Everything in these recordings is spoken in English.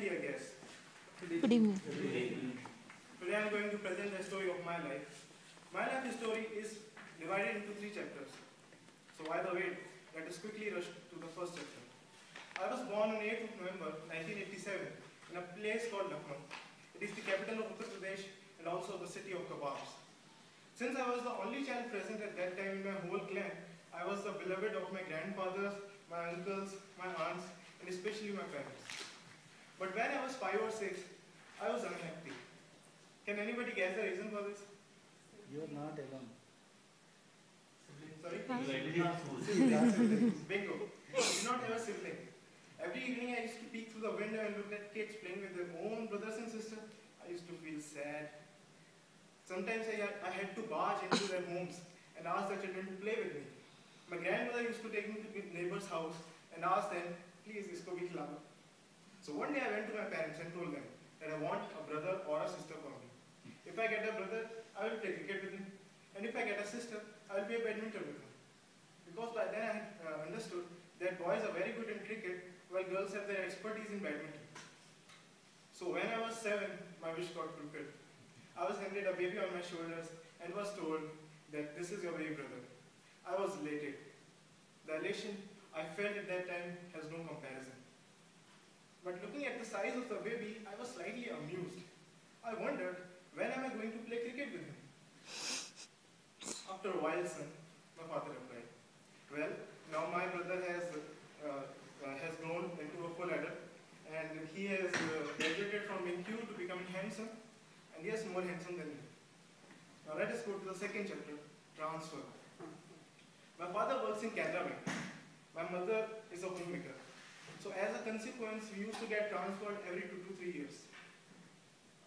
dear guests. Good evening. Today I am going to present the story of my life. My life story is divided into 3 chapters. So by the way, let us quickly rush to the first chapter. I was born on 8th of November 1987 in a place called Lucknow. It is the capital of Uttar Pradesh and also the city of kebabs. Since I was the only child present at that time in my whole clan, I was the beloved of my grandfathers, my uncles, my aunts, and especially my parents. But when I was 5 or 6, I was unhappy. Can anybody guess the reason for this? You are not alone. Sorry? Siblings. Bingo. I did not have a sibling. Every evening I used to peek through the window and look at kids playing with their own brothers and sisters. I used to feel sad. Sometimes I had to barge into their homes and ask the children to play with me. My grandmother used to take me to the neighbor's house and ask them, please, isko bhi khilao. So one day I went to my parents and told them that I want a brother or a sister for me. If I get a brother, I will play cricket with him. And if I get a sister, I will play badminton with him. Because by then I had understood that boys are very good in cricket while girls have their expertise in badminton. So when I was 7, my wish got fulfilled. I was handed a baby on my shoulders and was told that this is your baby brother. I was elated. The elation I felt at that time has no comparison. But looking at the size of the baby, I was slightly amused. I wondered, when am I going to play cricket with him? After a while, son, my father replied, well, now my brother has grown into a full adult, and he has graduated from being cute to becoming handsome, and yes, more handsome than me. Now let us go to the second chapter, transfer. My father works in Canada Bank. My mother is a homemaker. So as a consequence, we used to get transferred every 2 to 3 years.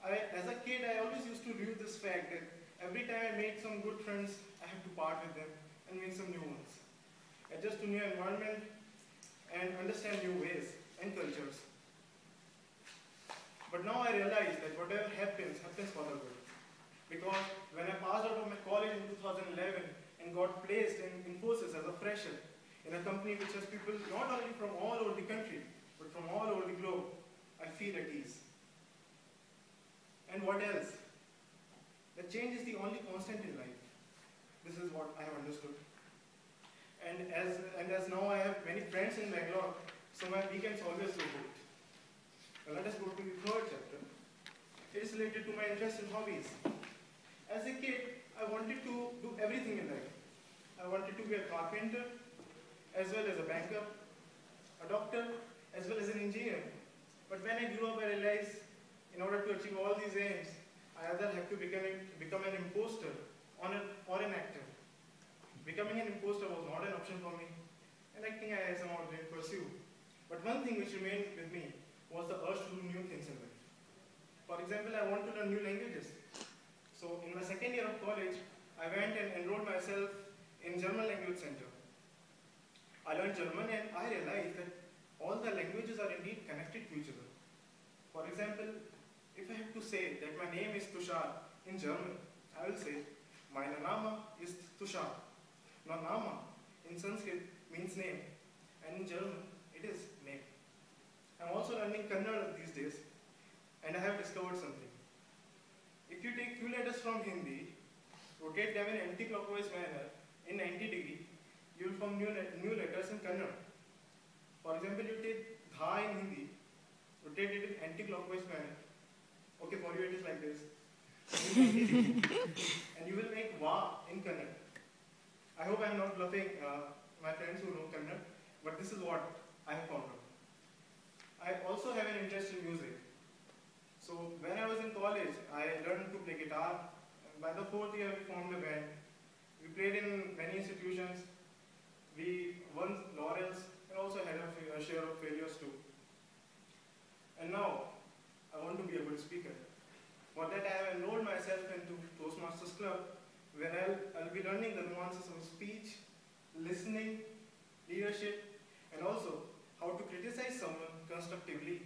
As a kid, I always used to view this fact that every time I made some good friends, I have to part with them and make some new ones. Adjust to new environment and understand new ways and cultures. But now I realize that whatever happens, happens for the good. Because when I passed out of my college in 2011 and got placed in Infosys as a fresher, in a company which has people not only from all over the country, but from all over the globe, I feel at ease. And what else? The change is the only constant in life. This is what I have understood. And as now I have many friends in Bangalore, so my weekends always go booked. Now let us go to the third chapter. It is related to my interests and hobbies. As a kid, I wanted to do everything in life. I wanted to be a carpenter, as well as a banker, a doctor, as well as an engineer. But when I grew up, I realized in order to achieve all these aims, I either have to become an imposter or an actor. Becoming an imposter was not an option for me, and acting I somehow didn't pursue. But one thing which remained with me was the urge to do new things in life. For example, I want to learn new languages. So in my second year of college, I went and enrolled myself in German Language Center. I learned German and I realized that all the languages are indeed connected to each other. For example, if I have to say that my name is Tushar in German, I will say, mein Name ist Tushar. Now, Nama in Sanskrit means name, and in German it is name. I am also learning Kannada these days, and I have discovered something. If you take few letters from Hindi, rotate them in anti-clockwise manner in 90 degrees, you will form new letters in Kannada. For example, you take dha in Hindi, rotate it in anti-clockwise manner. Okay, for you it is like this. And you will make va in Kannada. I hope I am not bluffing my friends who know Kannada, but this is what I have found out. I also have an interest in music. So when I was in college, I learned to play guitar. By the 4th year, we formed a band. We played in many institutions. We won laurels and also had a share of failures too. And now, I want to be a good speaker. For that, I have enrolled myself into Toastmasters Club, where I'll be learning the nuances of speech, listening, leadership, and also how to criticize someone constructively.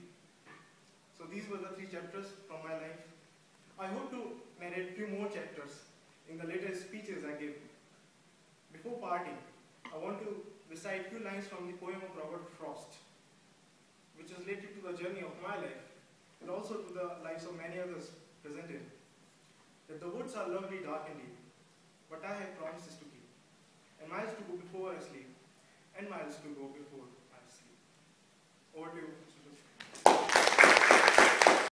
So these were the 3 chapters from my life. I hope to narrate few more chapters in the later speeches I give. Before parting, I want to recite few lines from the poem of Robert Frost, which is related to the journey of my life and also to the lives of many others present here, that the woods are lovely, dark and deep, but I have promises to keep, and miles to go before I sleep, and miles to go before I sleep. Over to you.